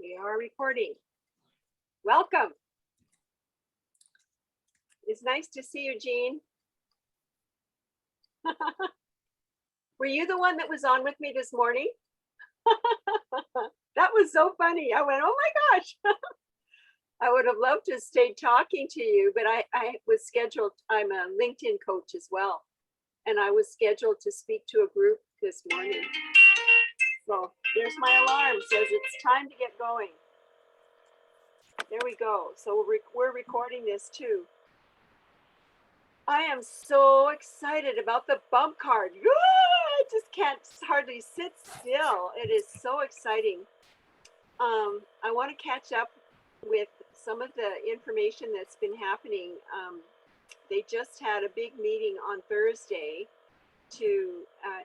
We are recording. Welcome. It's nice to see you, Jean. Were you the one that was on with me this morning? That was so funny. I went, oh my gosh. I would have loved to stay talking to you, but I was scheduled. I'm a LinkedIn coach as well. And I was scheduled to speak to a group this morning. So there's my alarm, says it's time to get going. There we go. So we're recording this too. I am so excited about the bump card. I just can't hardly sit still. It is so exciting. I want to catch up with some of the information that's been happening. They just had a big meeting on Thursday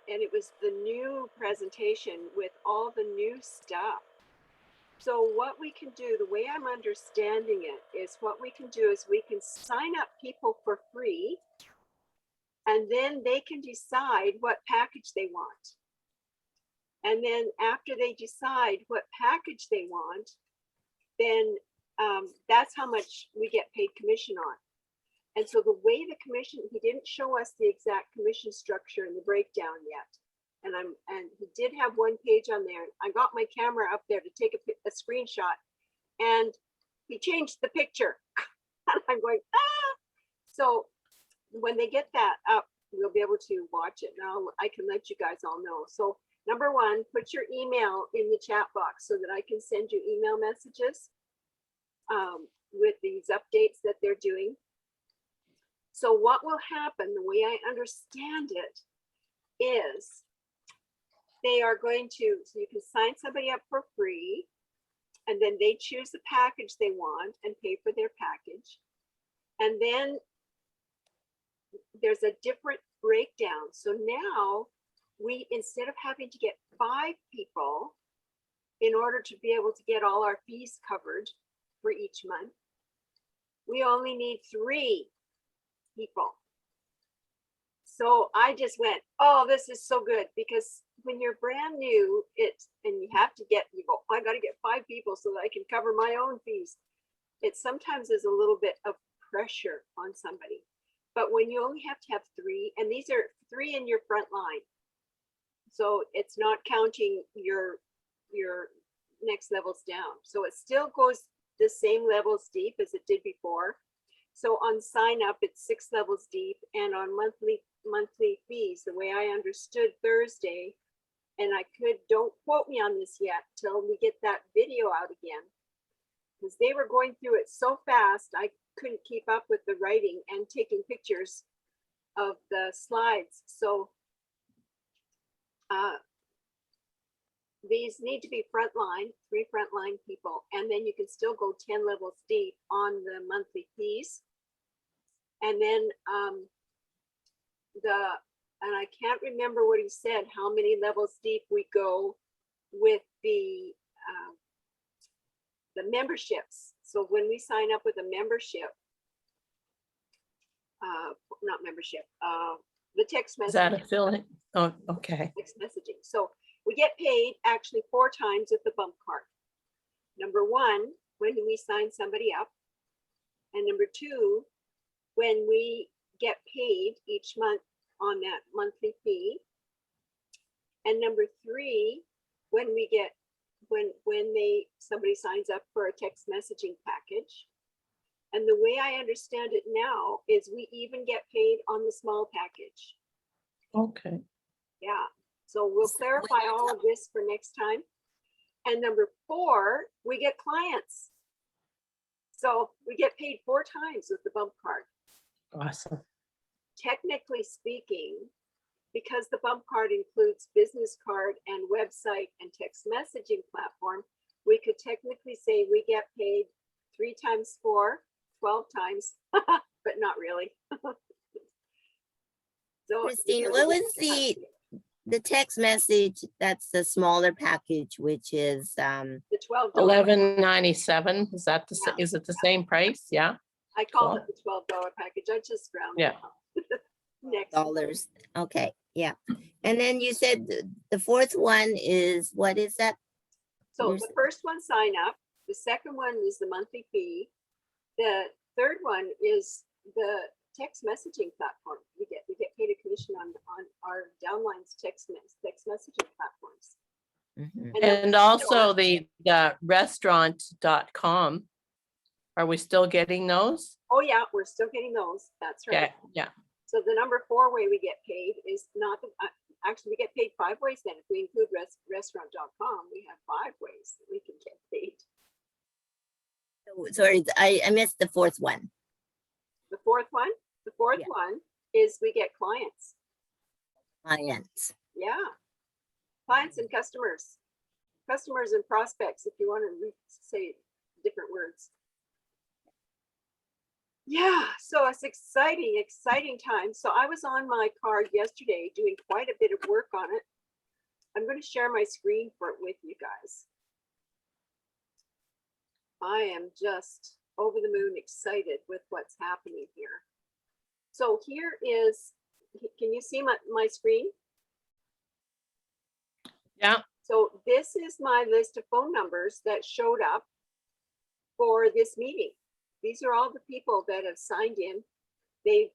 and it was the new presentation with all the new stuff. So what we can do, the way I'm understanding it, is what we can do is we can sign up people for free, and then they can decide what package they want. And then after they decide what package they want, then that's how much we get paid commission on. And so the way the commission, he didn't show us the exact commission structure and the breakdown yet. And he did have one page on there. I got my camera up there to take a screenshot, and he changed the picture. And I'm going, ah! So when they get that up, we'll be able to watch it. Now I can let you guys all know. So number one, put your email in the chat box so that I can send you email messages with these updates that they're doing. So what will happen, the way I understand it, is they are going to, so you can sign somebody up for free, and then they choose the package they want and pay for their package. And then there's a different breakdown. So now we, instead of having to get 5 people in order to be able to get all our fees covered for each month, we only need 3 people. So I just went, oh, this is so good, because when you're brand new, and you have to get, you go, I got to get 5 people so that I can cover my own fees. It sometimes is a little bit of pressure on somebody. But when you only have to have 3, and these are 3 in your front line, so it's not counting your next levels down. So it still goes the same levels deep as it did before. So on sign up, it's 6 levels deep, and on monthly fees, the way I understood Thursday, and don't quote me on this yet till we get that video out again, because they were going through it so fast I couldn't keep up with the writing and taking pictures of the slides. So these need to be frontline, 3 frontline people, and then you can still go 10 levels deep on the monthly fees. And then and I can't remember what he said, how many levels deep we go with the memberships. So when we sign up with a membership, not membership, the text messaging. Is that affiliate? Oh, okay. Text messaging. So we get paid actually 4 times with the bump card. Number 1, when we sign somebody up, and number 2, when we get paid each month on that monthly fee, and number 3, when we get when somebody signs up for a text messaging package. And the way I understand it now is we even get paid on the small package. Okay. Yeah. So we'll clarify all of this for next time. And number 4, we get clients. So we get paid 4 times with the bump card. Awesome. Technically speaking, because the bump card includes business card and website and text messaging platform, we could technically say we get paid 3 times 4, 12 times, but not really. So Christine, what was the text message? That's the smaller package, which is the $12. $11.97. Is that the Yeah. is it the same price? Yeah. I call Cool. it the $12 package. I just round Yeah. it up. Next. dollars. Okay, yeah. And then you said the 4th one is, what is that? So Here's- the first one, sign up. The second one is the monthly fee. The third one is the text messaging platform. We get paid a commission on our downlines text messaging platforms. Mhm. And then And also the restaurant.com. Are we still getting those? oh yeah, we're still getting those. That's right. Okay, yeah. So the number 4 way we get paid is not the, actually we get paid 5 ways then. If we include restaurant.com, we have 5 ways that we can get paid. Sorry, I missed the fourth one. The fourth one Yeah. one is we get clients. Clients. Yeah. Clients and customers. Customers and prospects, if you want to say different words. Yeah, so it's exciting time. So I was on my card yesterday doing quite a bit of work on it. I'm going to share my screen with you guys. I am just over the moon excited with what's happening here. So here is, can you see my screen? Yeah. So this is my list of phone numbers that showed up for this meeting. These are all the people that have signed in. They've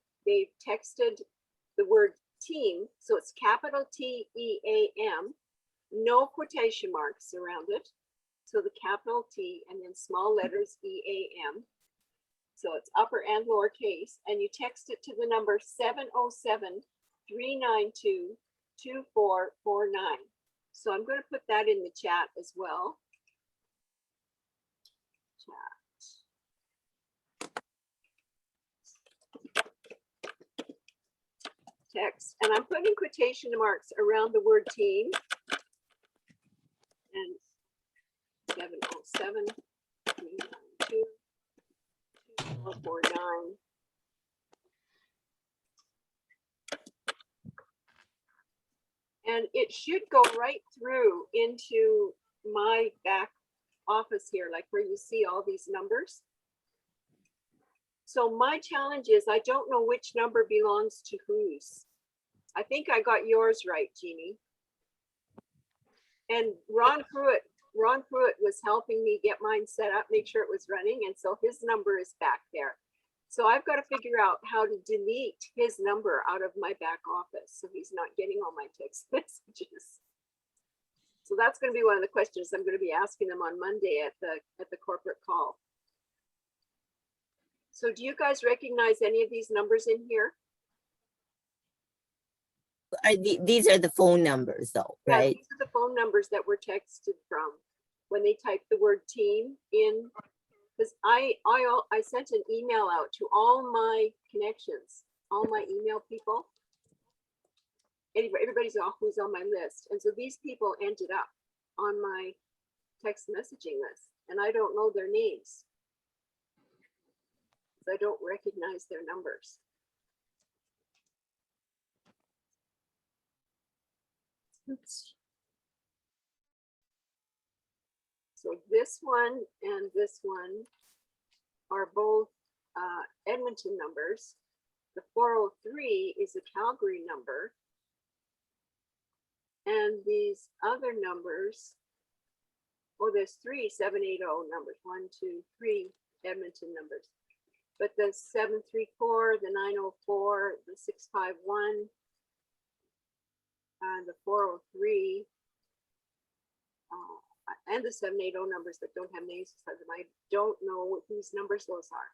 texted the word team. So it's capital TEAM, no quotation marks around it. So the capital T and then small letters EAM. So it's upper and lower case. And you text it to the number 707-392-2449. So I'm going to put that in the chat as well. Text, and I'm putting quotation marks around the word team. And 707-392-2449. And it should go right through into my back office here, like where you see all these numbers. So my challenge is I don't know which number belongs to whose. I think I got yours right, Jeannie. And Ron Pruitt was helping me get mine set up, make sure it was running. And so his number is back there. So I've got to figure out how to delete his number out of my back office so he's not getting all my text messages. So that's going to be one of the questions I'm going to be asking them on Monday at the corporate call. So do you guys recognize any of these numbers in here? These are the phone numbers though, Yeah, right? these are the phone numbers that were texted from when they typed the word team in. Because I sent an email out to all my connections, all my email people. Anyway, everybody's who's on my list. And so these people ended up on my text messaging list and I don't know their names. I don't recognize their numbers. Oops. So this one and this one are both Edmonton numbers. The 403 is a Calgary number. And these other numbers, oh, there's 3 780 numbers, 1, 2, 3 Edmonton numbers. But the 734, the 904, the 651, and the 403, and the 780 numbers that don't have names beside them. I don't know whose numbers those are.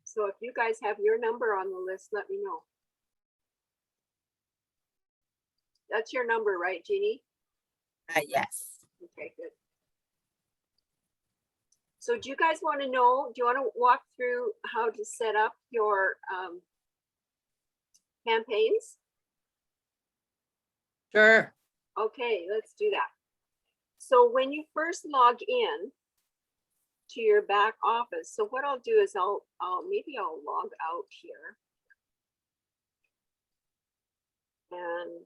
So if you guys have your number on the list, let me know. That's your number, right, Jeannie? Yes. Okay, good. So do you guys want to know, do you want to walk through how to set up your campaigns? Sure. Okay, let's do that. So when you first log in to your back office, so what I'll do is maybe I'll log out here. And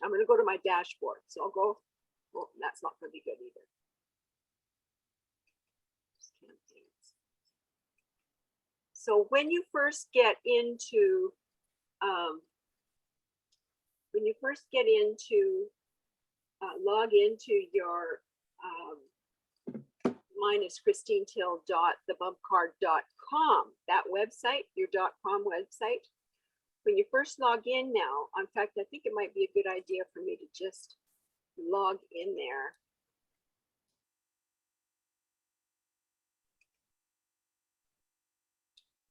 I'm going to go to my dashboard. So I'll go, well, that's not going to be good either. So when you first get into log into your mine is christinetill.thebumpcard.com, that website, your .com website. When you first log in now, in fact, I think it might be a good idea for me to just log in there.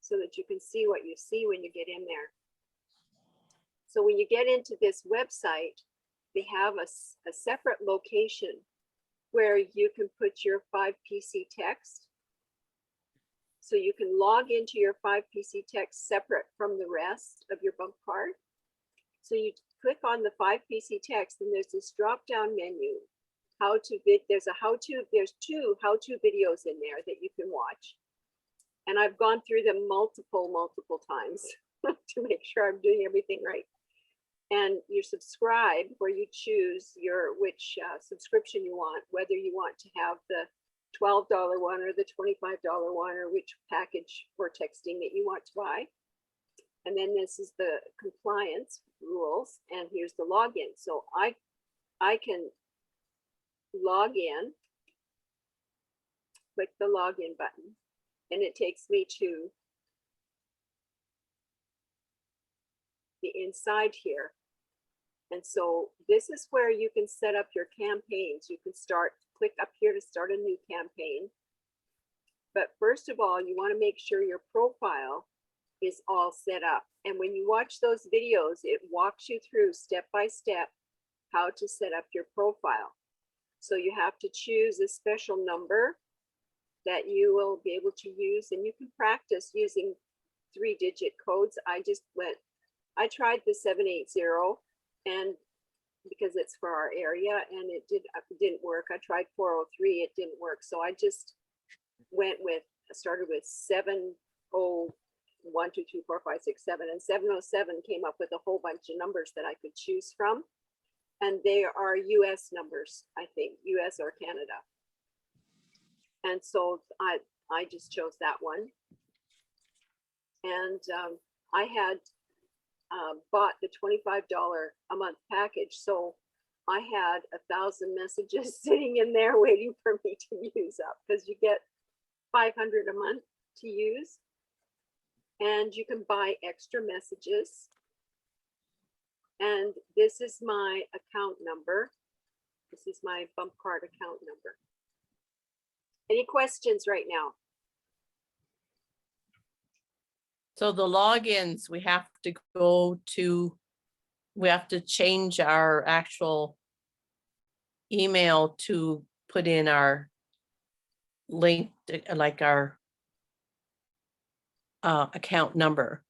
So that you can see what you see when you get in there. So when you get into this website, they have a separate location where you can put your 5PC text. So you can log into your 5PC text separate from the rest of your bump card. So you click on the 5PC text and there's this drop down menu. There's 2 how-to videos in there that you can watch. And I've gone through them multiple times to make sure I'm doing everything right. And you subscribe where you choose which subscription you want, whether you want to have the $12 one or the $25 one, or which package for texting that you want to buy. And then this is the compliance rules, and here's the login. So I can log in, click the login button, and it takes me to the inside here. And so this is where you can set up your campaigns. You can click up here to start a new campaign. But first of all, you want to make sure your profile is all set up. And when you watch those videos, it walks you through step by step how to set up your profile. So you have to choose a special number that you will be able to use, and you can practice using 3-digit codes. I tried the 780, and because it's for our area, and it didn't work. I tried 403, it didn't work. So I just started with 701, 2, 3, 4, 5, 6, 7, and 707 came up with a whole bunch of numbers that I could choose from. And they are US numbers, I think, US or Canada. And so I just chose that one. And I had bought the $25 a month package. So I had 1,000 messages sitting in there waiting for me to use up, because you get 500 a month to use. And you can buy extra messages. And this is my account number. This is my bump card account number. Any questions right now? So the logins, we have to change our actual email to put in our link, like our account number,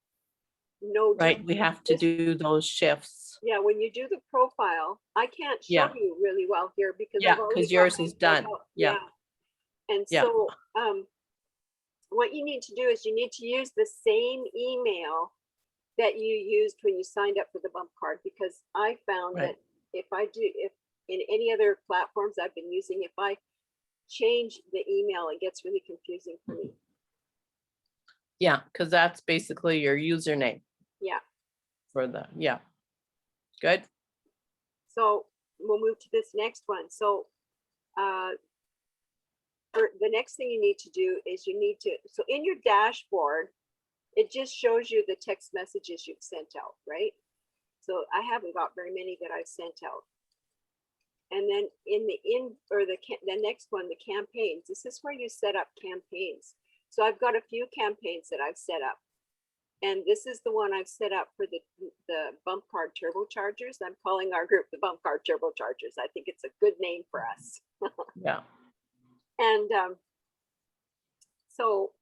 No. right? We have to do those shifts. Yeah, when you do the profile, I can't show you really well here because Yeah, I've already because yours got is my done. profile. Yeah. And Yeah. so what you need to do is you need to use the same email that you used when you signed up for the bump card, because I found Right. that if in any other platforms I've been using, if I change the email, it gets really confusing for me. Yeah, because that's basically your username Yeah. for yeah. Good. So we'll move to this next one. So the next thing you need to do is so in your dashboard, it just shows you the text messages you've sent out, right? So I haven't got very many that I've sent out. And then the next one, the campaigns, this is where you set up campaigns. So I've got a few campaigns that I've set up. And this is the one I've set up for the bump card turbochargers. I'm calling our group the bump card turbochargers. I think it's a good name for us. Yeah. And so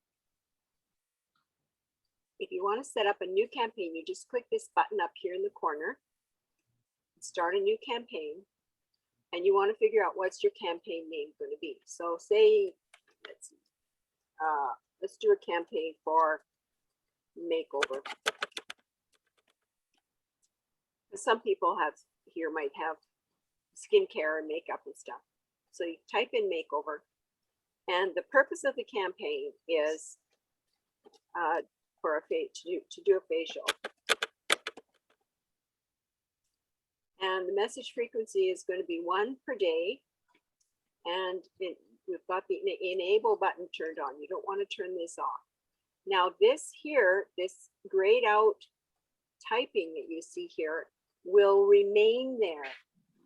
if you want to set up a new campaign, you just click this button up here in the corner, start a new campaign, and you want to figure out what's your campaign name going to be. So say, let's do a campaign for makeover. Some people might have skincare and makeup and stuff. So you type in makeover, and the purpose of the campaign is to do a facial. And the message frequency is going to be 1 per day. And we've got the enable button turned on. You don't want to turn this off. Now this here, this grayed out typing that you see here will remain there.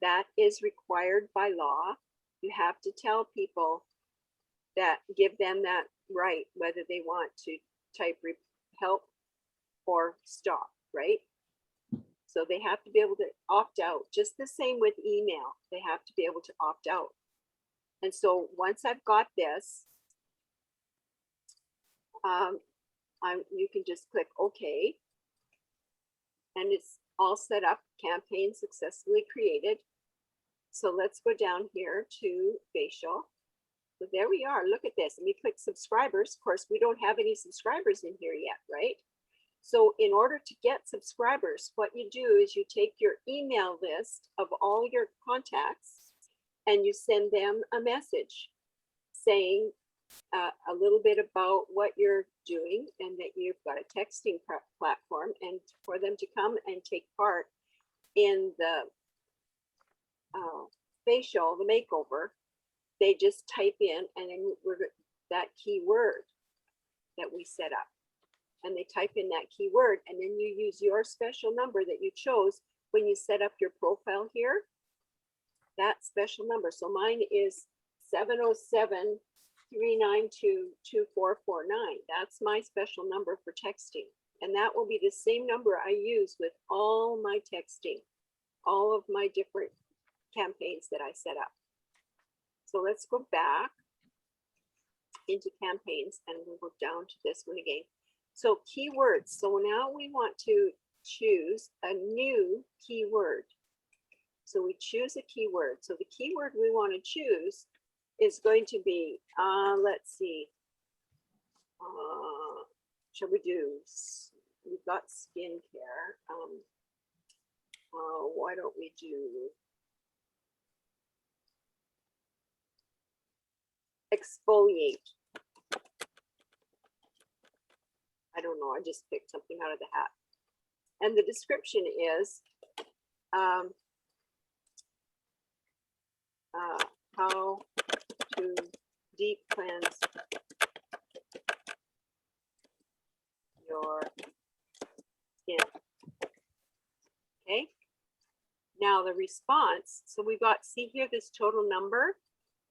That is required by law. You have to tell people that, give them that right, whether they want to type help or stop, right? So they have to be able to opt out. Just the same with email. They have to be able to opt out. And so once I've got this, you can just click OK. And it's all set up, campaign successfully created. So let's go down here to facial. So there we are, look at this. And we click subscribers. Of course, we don't have any subscribers in here yet, right? So in order to get subscribers, what you do is you take your email list of all your contacts and you send them a message saying a little bit about what you're doing and that you've got a texting platform, and for them to come and take part in the facial, the makeover, they just type in and then that keyword that we set up. And they type in that keyword, and then you use your special number that you chose when you set up your profile here, that special number. So mine is 707-392-2449. That's my special number for texting. And that will be the same number I use with all my texting, all of my different campaigns that I set up. So let's go back into campaigns and we'll go down to this one again. So keywords. So now we want to choose a new keyword. So we choose a keyword. So the keyword we want to choose is going to be, let's see, shall we do, we've got skincare. Why don't we do exfoliate? I don't know, I just picked something out of the hat. And the description is how to deep cleanse your skin. Okay, now the response, so we've got, see here, this total number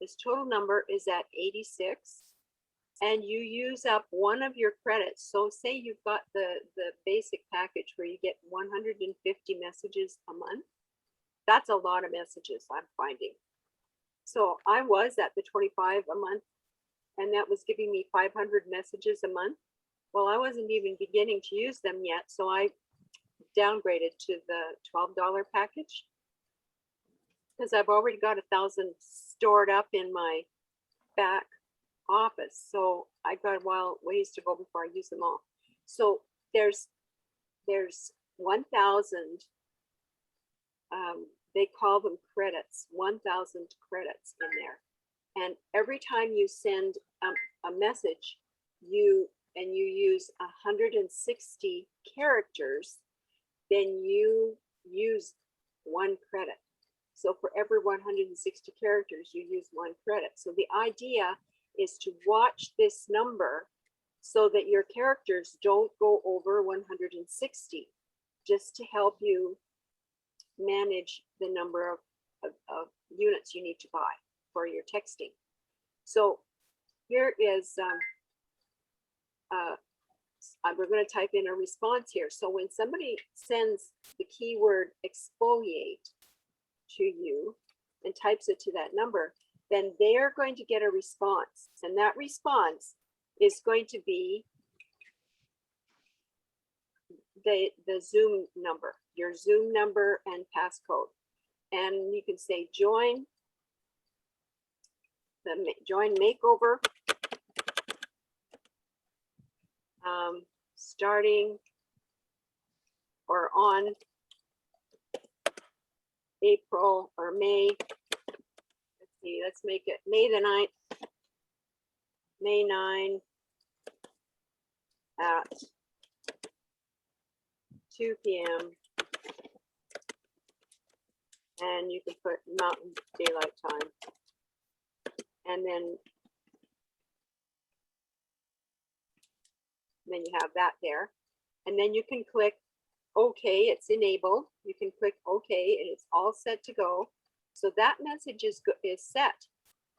is at 86. And you use up one of your credits. So say you've got the basic package where you get 150 messages a month. That's a lot of messages, I'm finding. So I was at the 25 a month, and that was giving me 500 messages a month. Well, I wasn't even beginning to use them yet, so I downgraded to the $12 package because I've already got 1,000 stored up in my back office. So I got a ways to go before I use them all. So there's 1,000, they call them credits, 1,000 credits in there. And every time you send a message, you use 160 characters, then you use 1 credit. So for every 160 characters, you use 1 credit. So the idea is to watch this number so that your characters don't go over 160, just to help you manage the number of units you need to buy for your texting. So here is, we're going to type in a response here. So when somebody sends the keyword exfoliate to you and types it to that number, then they're going to get a response. And that response is going to be the Zoom number, your Zoom number and passcode. And you can say join makeover, starting or on April or May. Let's see, let's make it May the 9th, May 9 at 2 p.m. And you can put Mountain Daylight Time. And then you have that there. And then you can click OK, it's enabled. You can click OK and it's all set to go. So that message is set.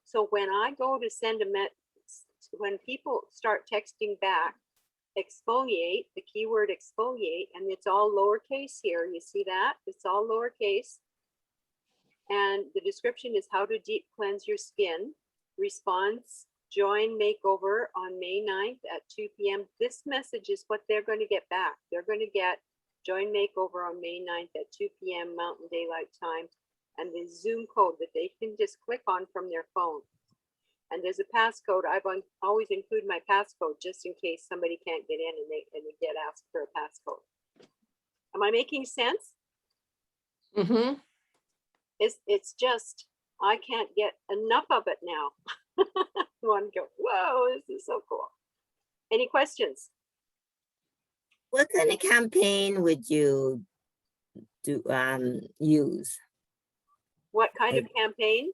So when I go to send when people start texting back, exfoliate, the keyword exfoliate, and it's all lowercase here. You see that? It's all lowercase. And the description is how to deep cleanse your skin. Response, join makeover on May 9th at 2 p.m. This message is what they're going to get back. They're going to get join makeover on May 9th at 2 p.m. Mountain Daylight Time, and the Zoom code that they can just click on from their phone. And there's a passcode. I've always include my passcode just in case somebody can't get in and they get asked for a passcode. Am I making sense? Mm-hmm. It's just, I can't get enough of it now. I want to go, whoa, this is so cool. Any questions? What kind of campaign would you do use? What kind of campaign?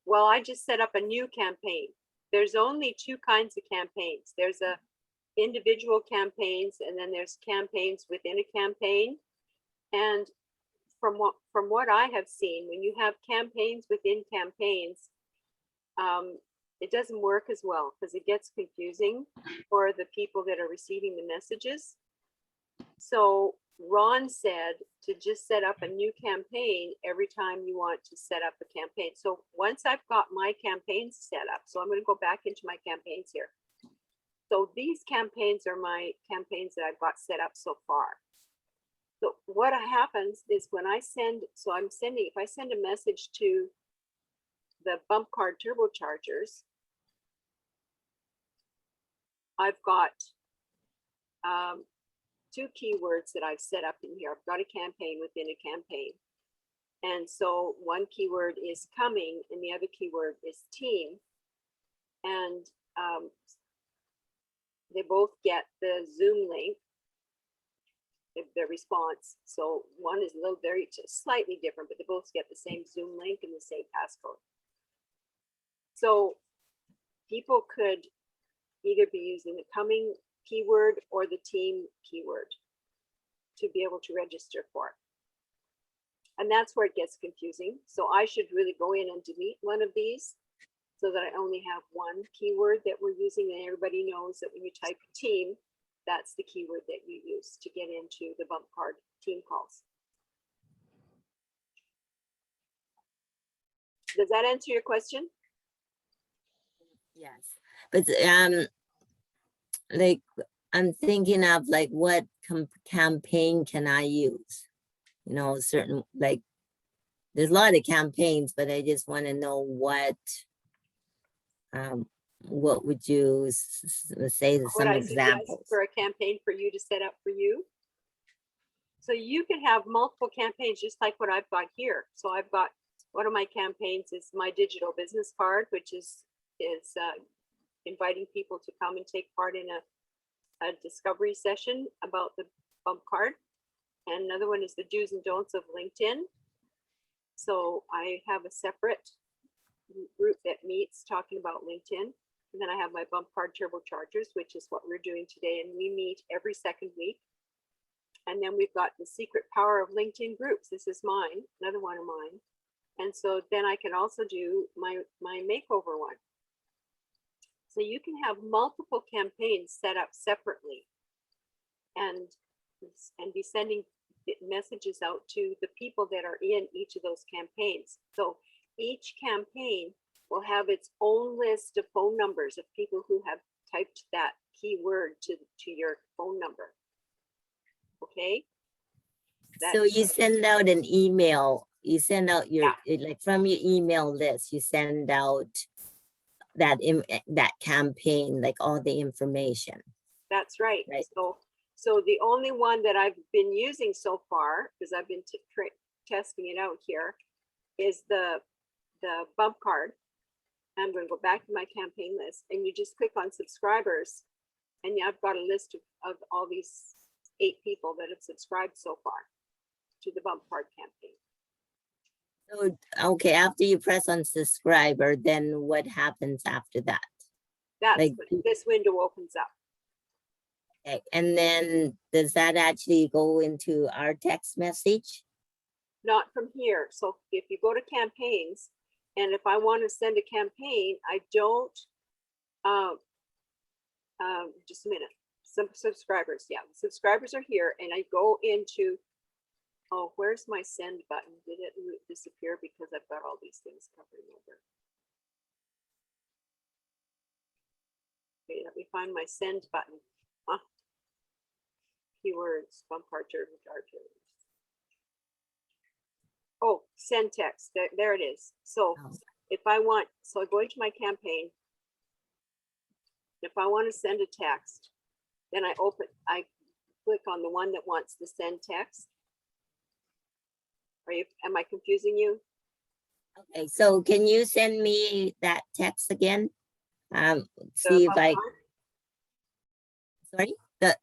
Well, I just set up a new campaign. There's only two kinds of campaigns. There's a individual campaigns, and then there's campaigns within a campaign. And from what I have seen, when you have campaigns within campaigns, it doesn't work as well because it gets confusing for the people that are receiving the messages. So Ron said to just set up a new campaign every time you want to set up a campaign. So once I've got my campaigns set up, so I'm going to go back into my campaigns here. So these campaigns are my campaigns that I've got set up so far. So what happens is when I send, if I send a message to the bump card turbochargers, I've got two keywords that I've set up in here. I've got a campaign within a campaign. And so one keyword is coming and the other keyword is team. And they both get the Zoom link, their response. So one is a little just slightly different, but they both get the same Zoom link and the same passcode. So people could either be using the coming keyword or the team keyword to be able to register for it. And that's where it gets confusing. So I should really go in and delete one of these so that I only have one keyword that we're using, and everybody knows that when you type team, that's the keyword that you use to get into the bump card team calls. Does that answer your question? Yes, but like I'm thinking of like what campaign can I use? You know, certain, like there's a lot of campaigns, but I just want to know what would you say What some I suggest examples? for a campaign for you to set up for you. So you can have multiple campaigns just like what I've got here. So I've got, one of my campaigns is my digital business card, which is inviting people to come and take part in a discovery session about the bump card. And another one is the do's and don'ts of LinkedIn. So I have a separate group that meets talking about LinkedIn. And then I have my bump card turbochargers, which is what we're doing today. And we meet every second week. And then we've got the secret power of LinkedIn groups. This is mine, another one of mine. And so then I can also do my makeover one. So you can have multiple campaigns set up separately and be sending messages out to the people that are in each of those campaigns. So each campaign will have its own list of phone numbers of people who have typed that keyword to your phone number. Okay. So you send out an email, you send out your, like from your email list, you send out that campaign, like all the information. That's right. So the only one that I've been using so far, because I've been testing it out here, is the bump card. I'm going to go back to my campaign list, and you just click on subscribers, and I've got a list of all these 8 people that have subscribed so far to the bump card campaign. So, okay, after you press on subscriber, then what happens after that? That's Like, when this window opens up. okay, and then does that actually go into our text message? Not from here. So if you go to campaigns, and if I want to send a campaign, I don't, just a minute, some subscribers, yeah, subscribers are here, and I go into, oh, where's my send button? Did it disappear because I've got all these things covering over? Okay, let me find my send button. Huh? Keywords, bump card, turbochargers. Oh, send text. There it is. So Oh. if I want, so I go into my campaign. If I want to send a text, then I click on the one that wants to send text. Am I confusing you? Okay, so can you send me that text again? See if bump I, card? sorry,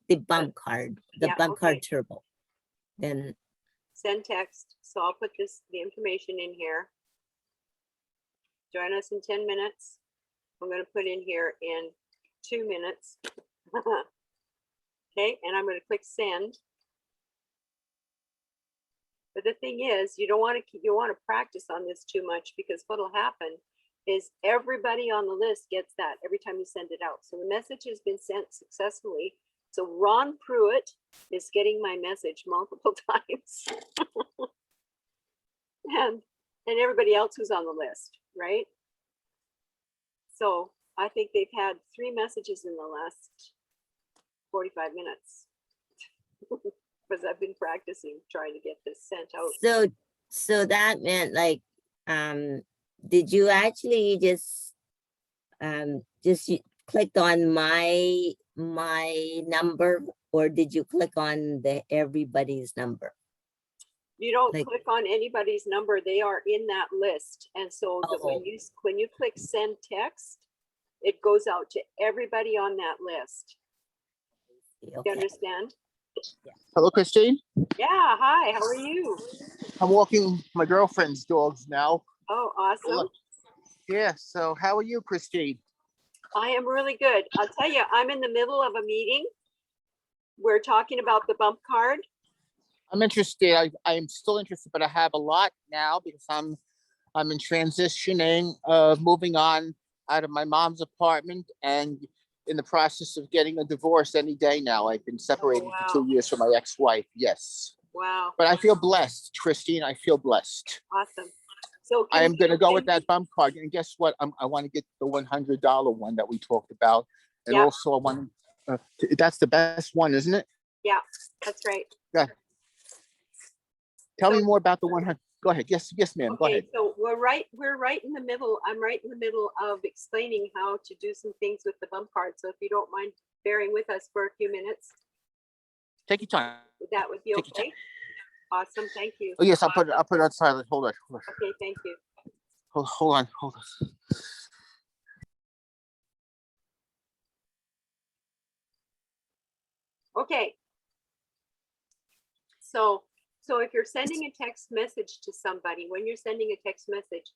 the bump card, the Yeah, bump card okay. turbo. Then, Send text. So I'll put the information in here. Join us in 10 minutes. I'm going to put in here in 2 minutes. Okay, and I'm going to click send. But the thing is, you want to practice on this too much, because what'll happen is everybody on the list gets that every time you send it out. So the message has been sent successfully. So Ron Pruitt is getting my message multiple times. and everybody else who's on the list, right? So I think they've had 3 messages in the last 45 minutes. Because I've been practicing trying to get this sent out. so that meant like, did you actually just clicked on my number, or did you click on everybody's number? You don't Like- click on anybody's number. They are in that list. And so that Oh. when you click send text, it goes out to everybody on that list. You Okay. understand? Hello, Christine. Yeah. Hi, how are you? I'm walking my girlfriend's dogs now. Oh, awesome. Yeah, so how are you, Christine? I am really good. I'll tell you, I'm in the middle of a meeting. We're talking about the bump card. I'm interested. I am still interested, but I have a lot now because I'm in transitioning, moving on out of my mom's apartment and in the process of getting a divorce any day now. I've been separated wow. for 2 years from my ex-wife. Yes. Wow. But I feel blessed, Christine. I feel blessed. Awesome. So I can am going to you go send with that me- bump card. And guess what? I want to get the $100 one that we talked about. And Yeah. also I want that's the best one, isn't it? Yeah, that's right. Tell me So- more about the 100. Go ahead. Yes, ma'am. Go Okay, ahead. so we're right in the middle. I'm right in the middle of explaining how to do some things with the bump card. So if you don't mind bearing with us for a few minutes, Take your time. that would be Take your okay. Awesome, thank you. Oh yes, I'll put it on silent. Hold on. Okay, thank you. Hold on. Okay. So if you're sending a text message to somebody, when you're sending a text message,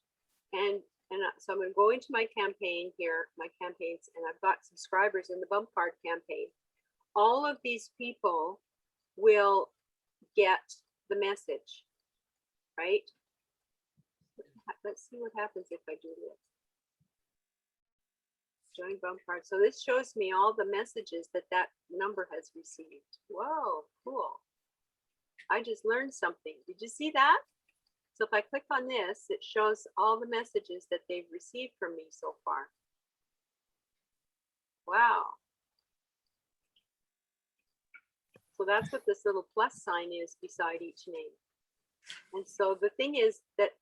so I'm going to go into my campaign here, my campaigns, and I've got subscribers in the bump card campaign. All of these people will get the message, right? Let's see what happens if I do this. Join bump card. So this shows me all the messages that number has received. Whoa, cool. I just learned something. Did you see that? So if I click on this, it shows all the messages that they've received from me so far. Wow. So that's what this little plus sign is beside each name. And so the thing is that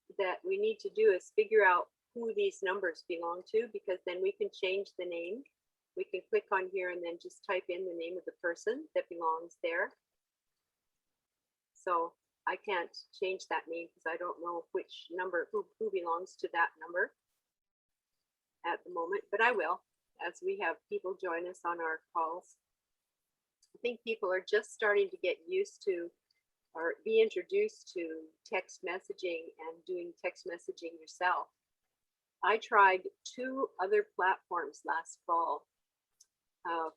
we need to do is figure out who these numbers belong to, because then we can change the name. We can click on here and then just type in the name of the person that belongs there. So I can't change that name because I don't know which number, who belongs to that number at the moment, but I will as we have people join us on our calls. I think people are just starting to get used to or be introduced to text messaging and doing text messaging yourself. I tried 2 other platforms last fall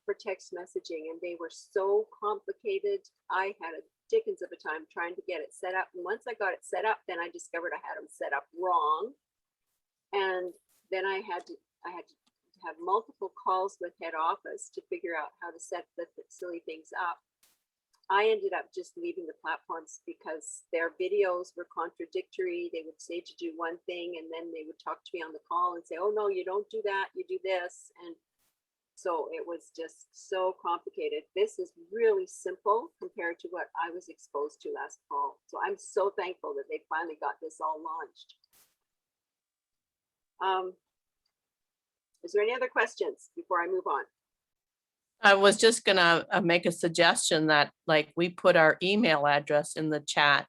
for text messaging, and they were so complicated. I had a dickens of a time trying to get it set up. And once I got it set up, then I discovered I had them set up wrong. And then I had to have multiple calls with head office to figure out how to set the silly things up. I ended up just leaving the platforms because their videos were contradictory. They would say to do one thing, and then they would talk to me on the call and say, oh no, you don't do that, you do this. And so it was just so complicated. This is really simple compared to what I was exposed to last fall. So I'm so thankful that they finally got this all launched. Is there any other questions before I move on? I was just gonna make a suggestion that, like, we put our email address in the chat.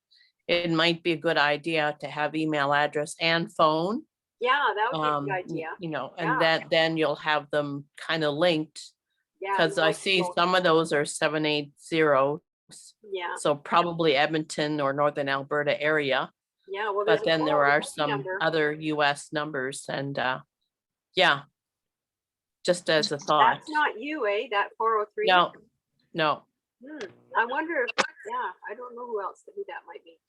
It might be a good idea to have email address and phone. Yeah, that would be a good y- idea. You know, Yeah. and then you'll have them kind of linked, Yeah. because I see some of those are 780. Yeah. So probably Edmonton or Northern Alberta area, Yeah. Well, there's but a then there are 403 some number. other US numbers, and yeah, just as a thought. That's not you, eh? That 403? No, no. I wonder if, yeah, I don't know who that might be.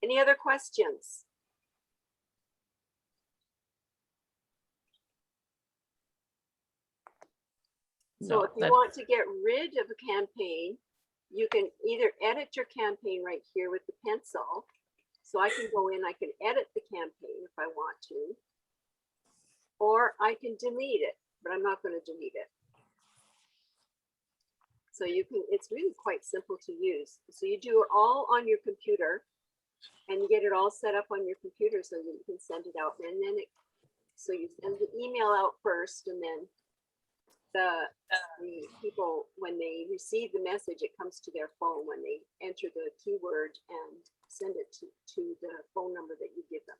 Any other questions? So No, if you that- want to get rid of a campaign, you can either edit your campaign right here with the pencil. So I can go in, I can edit the campaign if I want to, or I can delete it, but I'm not going to delete it. So you can, it's really quite simple to use. So you do it all on your computer and you get it all set up on your computer so that you can send it out. And then so you send the email out first, and then the people, when they receive the message, it comes to their phone when they enter the keyword and send it to the phone number that you give them.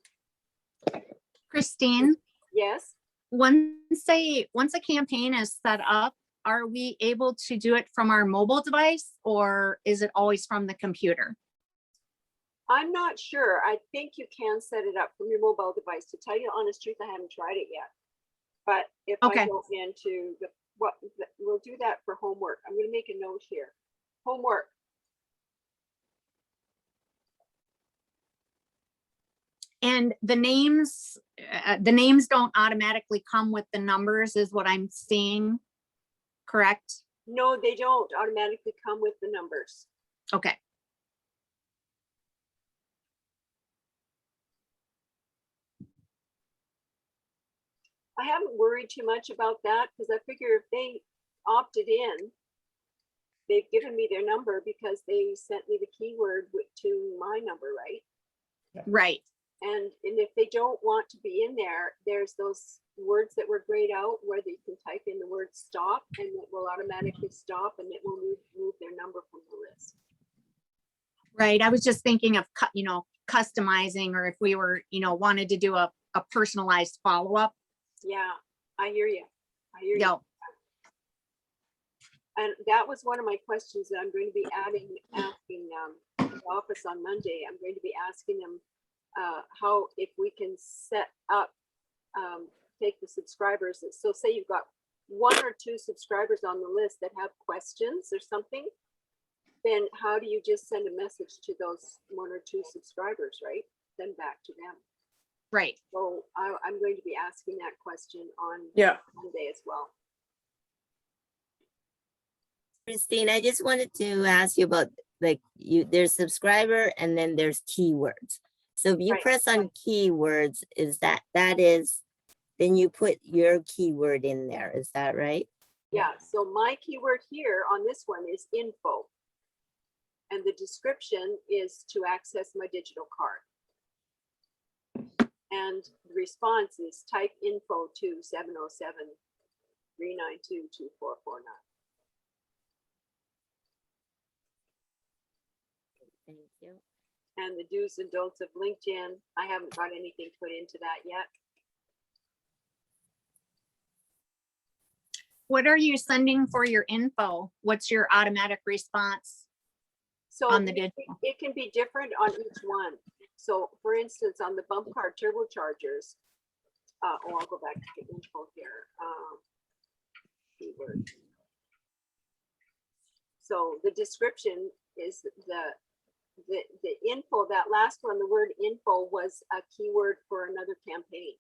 Christine, Yes. once a campaign is set up, are we able to do it from our mobile device, or is it always from the computer? I'm not sure. I think you can set it up from your mobile device. To tell you the honest truth, I haven't tried it yet. But if I Okay. go into we'll do that for homework. I'm going to make a note here. Homework. And the names don't automatically come with the numbers, is what I'm seeing, correct? No, they don't automatically come with the numbers. Okay. I haven't worried too much about that because I figure if they opted in, they've given me their number because they sent me the keyword to my number, right? Right. And if they don't want to be in there, there's those words that were grayed out where you can type in the word stop and it will automatically stop and it will move their number from the list. Right. I was just thinking of, customizing, or if we were, wanted to do a personalized follow-up. Yeah, I hear you. I hear you. Yeah. And that was one of my questions that I'm going to be asking the office on Monday. I'm going to be asking them how, if we can set up, take the subscribers. So say you've got 1 or 2 subscribers on the list that have questions or something, then how do you just send a message to those 1 or 2 subscribers, right? Then back to them. Right. So I'm going to be asking that question on Monday as well. Christine, I just wanted to ask you about, like, there's subscriber and then there's keywords. So if you Right. press on keywords, then you put your keyword in there. Is that right? Yeah, so my keyword here on this one is info. And the description is to access my digital card. And the response is type info to 707-392-2449. Thank you. And the do's and don'ts of LinkedIn, I haven't got anything put into that yet. What are you sending for your info? What's your automatic response? So On the it digital. it can be different on each one. So for instance, on the bump car turbochargers, I'll go back to the info here. Keyword. So the description is the info, that last one, the word info was a keyword for another campaign.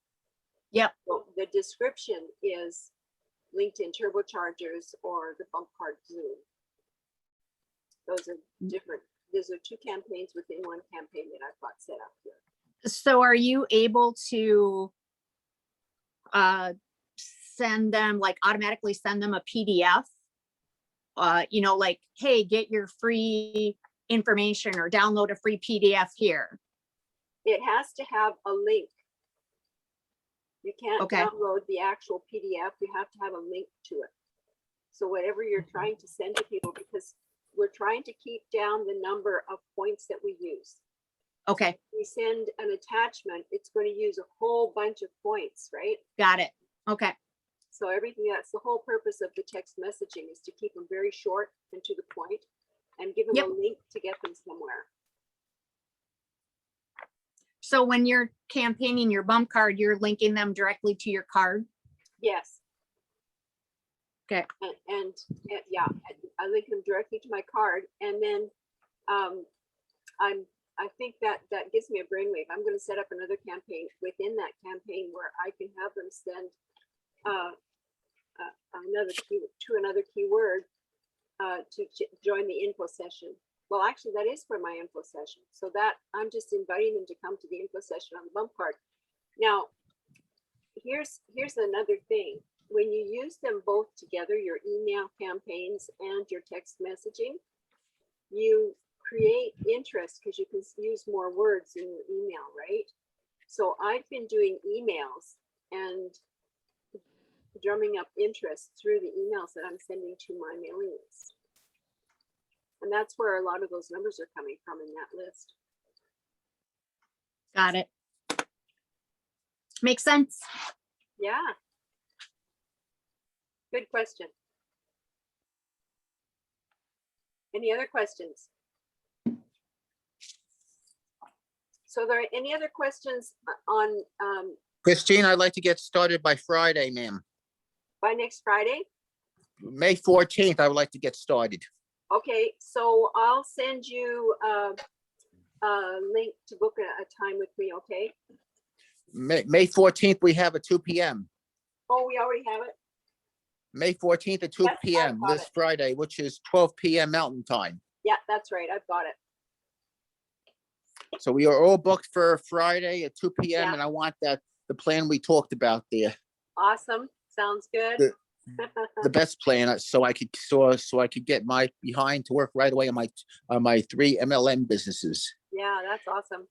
Yep. So the description is LinkedIn turbochargers or the bump card Zoom. Those are different. Those are two campaigns within one campaign that I've got set up here. So are you able to send them, like automatically send them a PDF? You know, like, hey, get your free information or download a free PDF here. It has to have a link. You can't Okay. download the actual PDF. You have to have a link to it. So whatever you're trying to send to people, because we're trying to keep down the number of points that we use. Okay, We send an attachment, it's going to use a whole bunch of points, right? got it. Okay, So everything, that's the whole purpose of the text messaging, is to keep them very short and to the point and give them Yep. a link to get them somewhere. so when you're campaigning your bump card, you're linking them directly to your card? Yes. Okay. And yeah, I link them directly to my card, and then I think that gives me a brainwave. I'm going to set up another campaign within that campaign where I can have them send another keyword to join the info session. Well, actually, that is for my info session. So that I'm just inviting them to come to the info session on the bump card. Now, here's another thing. When you use them both together, your email campaigns and your text messaging, you create interest because you can use more words in your email, right? So I've been doing emails and drumming up interest through the emails that I'm sending to my mailing list. And that's where a lot of those numbers are coming from in that list. Got it. Makes sense. Yeah. Good question. Any other questions? So are there any other questions on Christine, I'd like to get started by Friday, ma'am. by next Friday? May 14th, I would like to get started. Okay, so I'll send you a link to book a time with me, okay? May 14th, we have at 2 p.m. Oh, we already have it? May 14th at 2 Yes, I've p.m. got this it. Friday, which is 12 p.m. Mountain Time. Yeah, that's right, I've got it. So we are all booked for Friday at 2 p.m. Yeah. and I want the plan we talked about there, Awesome, sounds good. the best plan, so I could get my behind to work right away on my 3 MLM businesses. Yeah, that's awesome.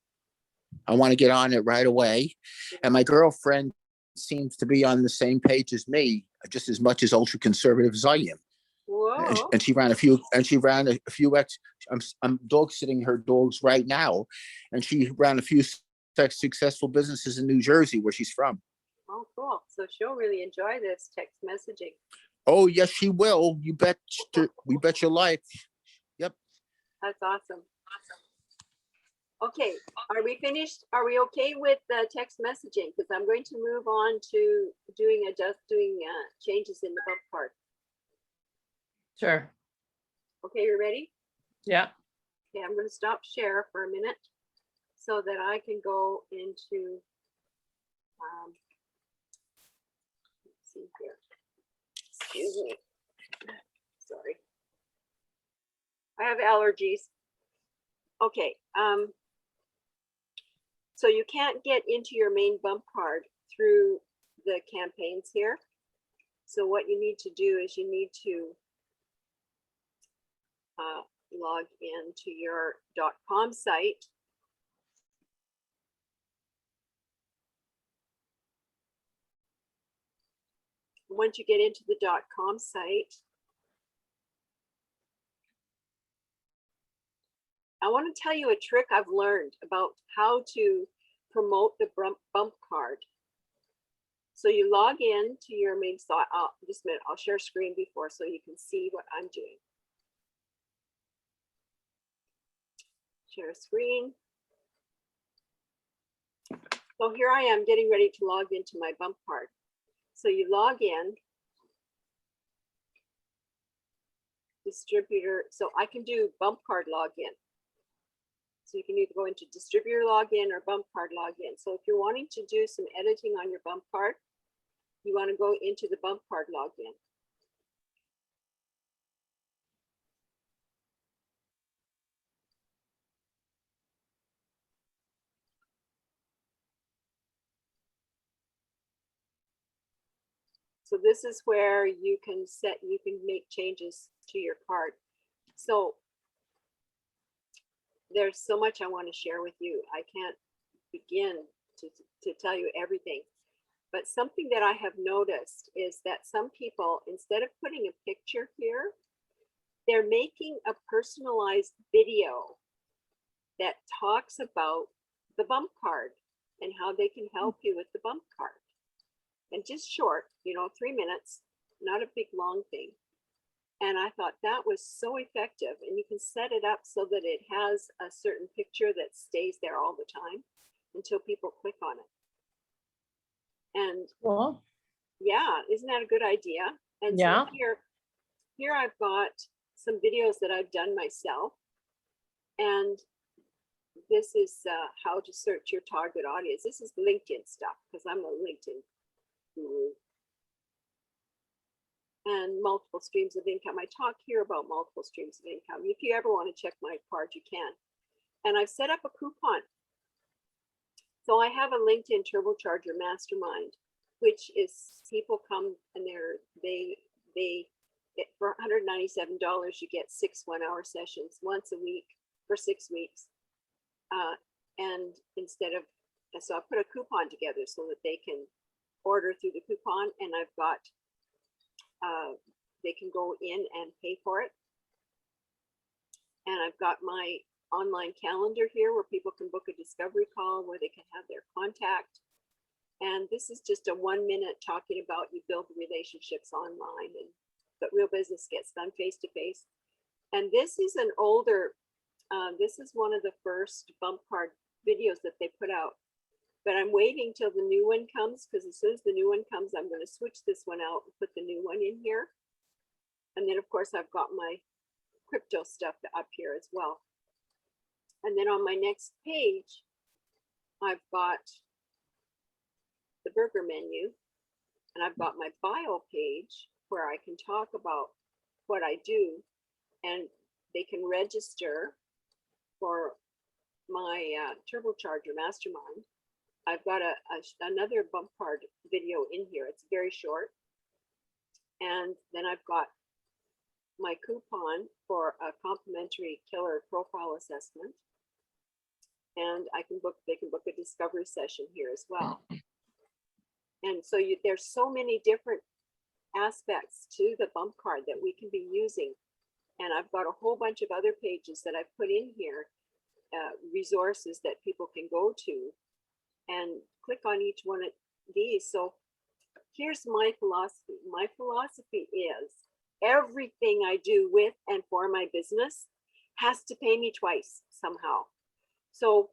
I want to get on it right away. And my girlfriend seems to be on the same page as me, just as much as ultra conservative as I am. Whoa, And she ran a few I'm dog sitting her dogs right now, and she ran a few successful businesses in New Jersey, where she's from. oh, cool. So she'll really enjoy this text messaging. Oh yes, she will. You bet. We bet your life. Yep. That's awesome. Okay, are we finished? Are we okay with the text messaging? Because I'm going to move on to doing changes in the bump card. Sure. Okay, you ready? Yeah. Okay, I'm going to stop share for a minute so that I can go into, let's see here. Excuse me. Sorry. I have allergies. Okay. So you can't get into your main bump card through the campaigns here. So what you need to do is you need to log into your .com site. Once you get into the .com site, I want to tell you a trick I've learned about how to promote the bump card. So you log in to your main site. Just a minute, I'll share screen before so you can see what I'm doing. Share screen. So here I am getting ready to log into my bump card. So you log in, distributor. So I can do bump card login. So you can either go into distributor login or bump card login. So if you're wanting to do some editing on your bump card, you want to go into the bump card login. So this is where you can make changes to your card. So there's so much I want to share with you. I can't begin to tell you everything. But something that I have noticed is that some people, instead of putting a picture here, they're making a personalized video that talks about the bump card and how they can help you with the bump card. And just short, 3 minutes, not a big long thing. And I thought that was so effective. And you can set it up so that it has a certain picture that stays there all the time until people click on it. And Well, yeah, isn't that a good idea? And yeah. so here I've got some videos that I've done myself. And this is how to search your target audience. This is LinkedIn stuff because I'm a LinkedIn guru. And multiple streams of income. I talk here about multiple streams of income. If you ever want to check my card, you can. And I've set up a coupon. So I have a LinkedIn Turbocharger Mastermind, which is people come and for $197, you get 6 1-hour sessions once a week for 6 weeks. And so I put a coupon together so that they can order through the coupon, and I've got, they can go in and pay for it. And I've got my online calendar here where people can book a discovery call where they can have their contact. And this is just a 1 minute talking about you build relationships online, but real business gets done face to face. And this is an older, this is one of the first bump card videos that they put out. But I'm waiting till the new one comes, because as soon as the new one comes, I'm going to switch this one out and put the new one in here. And then of course I've got my crypto stuff up here as well. And then on my next page, I've got the burger menu, and I've got my bio page where I can talk about what I do, and they can register for my Turbocharger Mastermind. I've got another bump card video in here. It's very short. And then I've got my coupon for a complimentary killer profile assessment. And they can book a discovery session here as well. And so there's so many different aspects to the bump card that we can be using. And I've got a whole bunch of other pages that I've put in here, resources that people can go to and click on each one of these. So here's my philosophy. My philosophy is everything I do with and for my business has to pay me twice somehow. So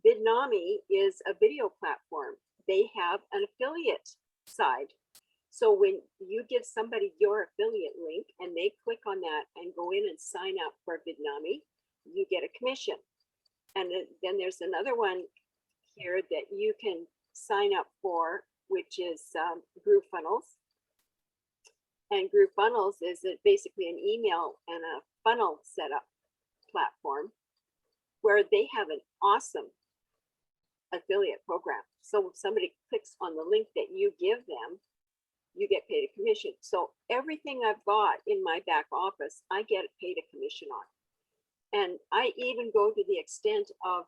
Bitnami is a video platform. They have an affiliate side. So when you give somebody your affiliate link and they click on that and go in and sign up for Bitnami, you get a commission. And then there's another one here that you can sign up for, which is GrooveFunnels. And GrooveFunnels is basically an email and a funnel setup platform where they have an awesome affiliate program. So if somebody clicks on the link that you give them, you get paid a commission. So everything I've got in my back office, I get paid a commission on. And I even go to the extent of,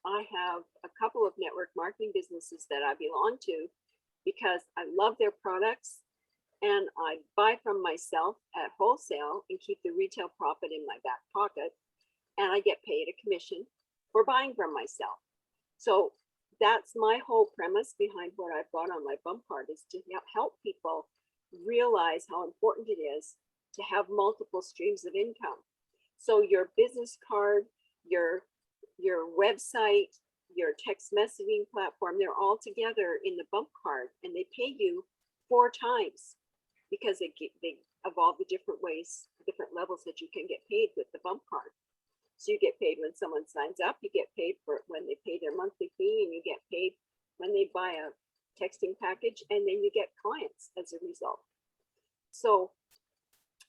I have a couple of network marketing businesses that I belong to because I love their products, and I buy from myself at wholesale and keep the retail profit in my back pocket. And I get paid a commission for buying from myself. So that's my whole premise behind what I've got on my bump card, is to help people realize how important it is to have multiple streams of income. So your business card, your website, your text messaging platform, they're all together in the bump card, and they pay you 4 times because they of all the different ways, different levels that you can get paid with the bump card. So you get paid when someone signs up, you get paid for when they pay their monthly fee, and you get paid when they buy a texting package, and then you get clients as a result. So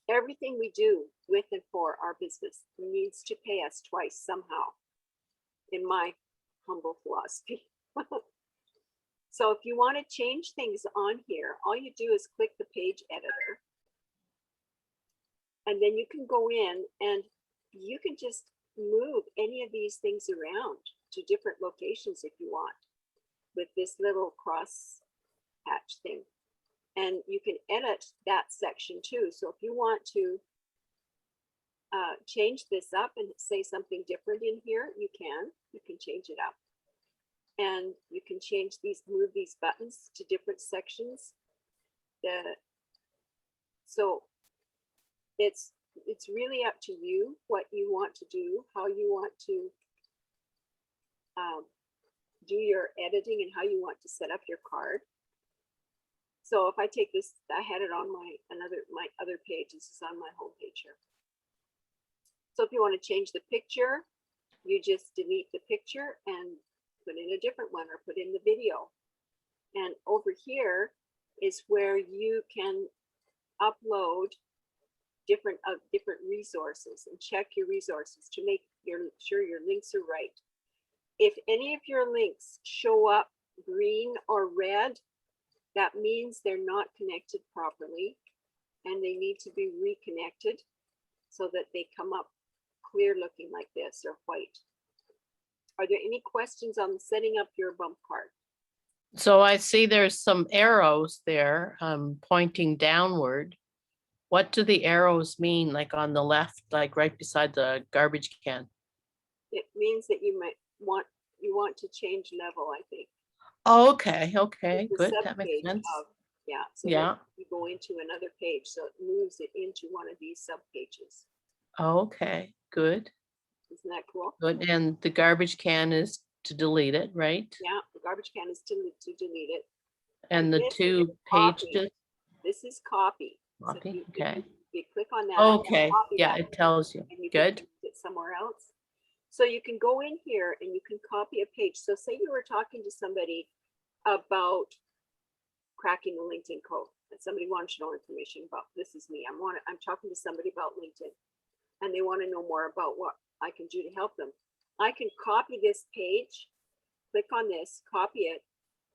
everything we do with and for our business needs to pay us twice somehow, in my humble philosophy. So if you want to change things on here, all you do is click the page editor, and then you can go in and you can just move any of these things around to different locations if you want, with this little cross hatch thing. And you can edit that section too. So if you want to change this up and say something different in here, you can change it up. And you can change these, move these buttons to different sections. So it's really up to you what you want to do, how you want to do your editing, and how you want to set up your card. So if I take this, I had it on my other page. This is on my home page here. So if you want to change the picture, you just delete the picture and put in a different one, or put in the video. And over here is where you can upload different resources and check your resources to make sure your links are right. If any of your links show up green or red, that means they're not connected properly, and they need to be reconnected so that they come up clear looking like this, or white. Are there any questions on setting up your bump card? So I see there's some arrows there pointing downward. What do the arrows mean, like on the left, like right beside the garbage can? It means that you want to change level, I think. Oh, okay, okay, It's a good, that makes subpage sense. Yeah, so Yeah. you go into another page, so it moves it into one of these sub pages. Okay, good, Isn't that cool? good. And the garbage can is to delete it, right? Yeah, the garbage can is to delete it. And the this is 2 copy. pages. This is copy. So if Copy, if okay. you click on that. Okay, copy yeah, that, it tells you. and you can Good. use it somewhere else. So you can go in here and you can copy a page. So say you were talking to somebody about cracking the LinkedIn code, and somebody wants to know information about, this is me. I'm talking to somebody about LinkedIn, and they want to know more about what I can do to help them. I can copy this page, click on this, copy it,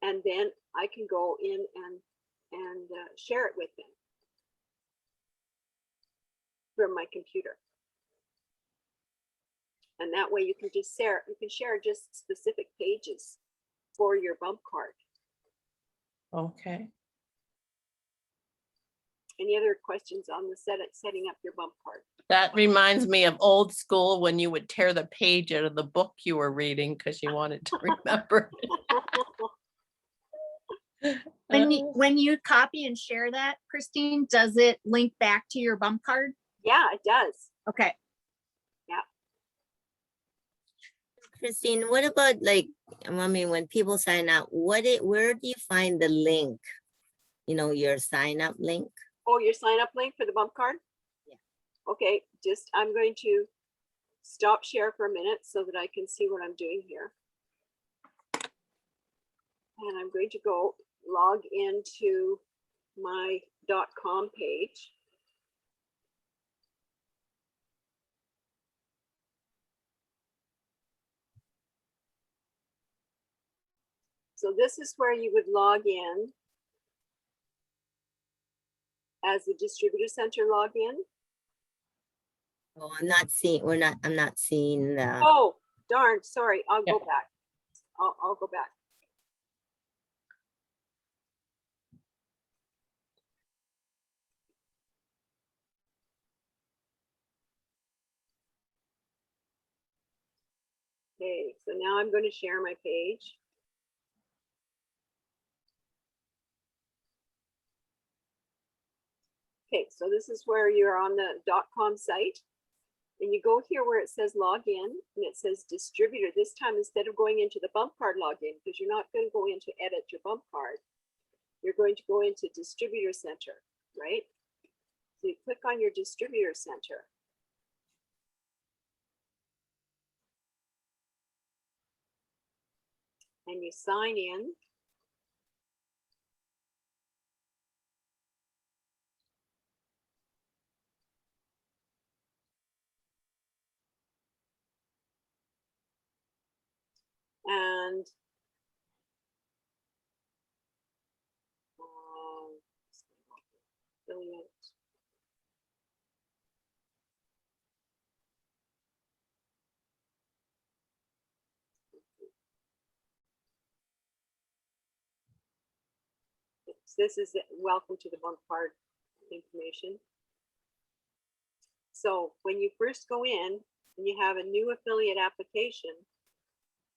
and then I can go in and share it with them from my computer. And that way you can just share just specific pages for your bump card. Okay. Any other questions on the setting up your bump card? That reminds me of old school when you would tear the page out of the book you were reading because you wanted to remember. When you copy and share that, Christine, does it link back to your bump card? Yeah, it does. Okay. Christine, what about like, I mean, when people sign up, where do you find the link? You know, your sign up link? Oh, your sign up link for the bump card? Yeah. Okay, I'm going to stop share for a minute so that I can see what I'm doing here. And I'm going to go log into my .com page. So this is where you would log in as the distributor center login. Oh, I'm not seeing the. Oh, darn, sorry, I'll Yeah. go back. I'll go back. Okay, so now I'm going to share my page. Okay, so this is where you're on the .com site. And you go here where it says login and it says distributor. This time, instead of going into the bump card login, because you're not going to go in to edit your bump card, you're going to go into distributor center, right? So you click on your distributor center. And you sign in. And affiliate. This is welcome to the bump card information. So when you first go in and you have a new affiliate application,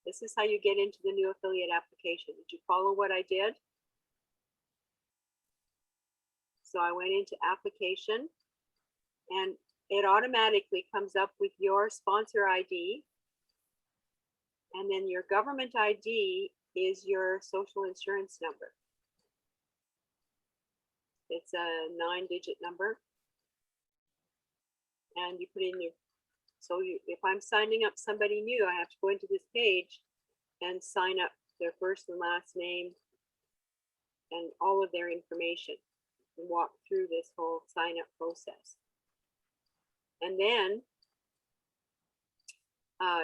this is how you get into the new affiliate application. Did you follow what I did? So I went into application and it automatically comes up with your sponsor ID. And then your government ID is your social insurance number. It's a 9-digit number. And you put in your, so if I'm signing up somebody new, I have to go into this page and sign up their first and last name and all of their information and walk through this whole sign up process. And then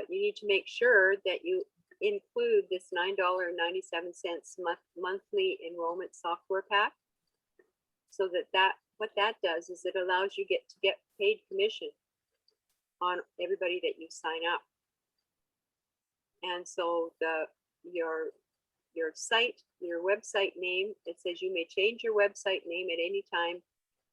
you need to make sure that you include this $9.97 monthly enrollment software pack. So that what that does is it allows you to get paid commission on everybody that you sign up. And so your site, your website name, it says you may change your website name at any time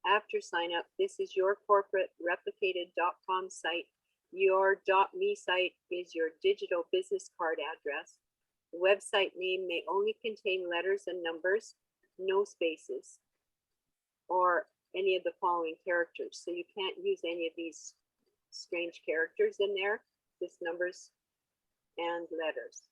after sign up. This is your corporate replicated.com site. Your .me site is your digital business card address. The website name may only contain letters and numbers, no spaces, or any of the following characters. So you can't use any of these strange characters in there, just numbers and letters.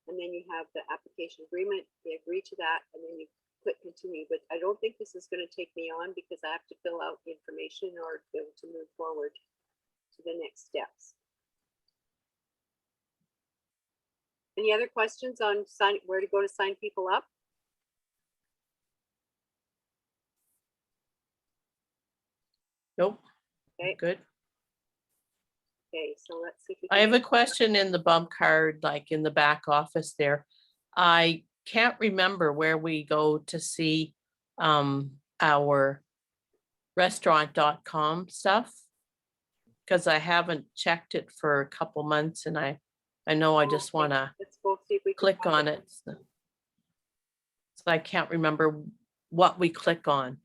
And then you have the application agreement, they agree to that, and then you click continue. But I don't think this is going to take me on because I have to fill out the information in order to be able to move forward to the next steps. Any other questions on where to go to sign people up? Nope. Okay. Good. Okay, so let's see if we I have a question in the bump card, like in the back office there. I can't remember where we go to see our restaurant.com stuff, because I haven't checked it for a couple months and I know I just want to let's go see if we can click find on it. So I can't remember what we click on.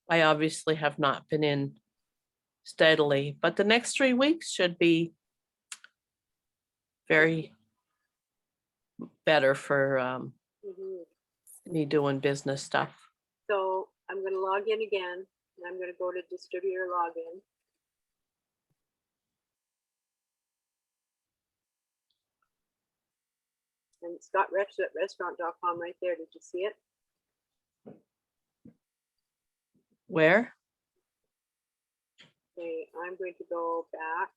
I obviously have not been in steadily, but the next 3 weeks should be very better for Mhm. me doing business stuff. So I'm going to log in again, and I'm going to go to distributor login. And it's got restaurant.com right there. Did you see it? Where? Okay, I'm going to go back.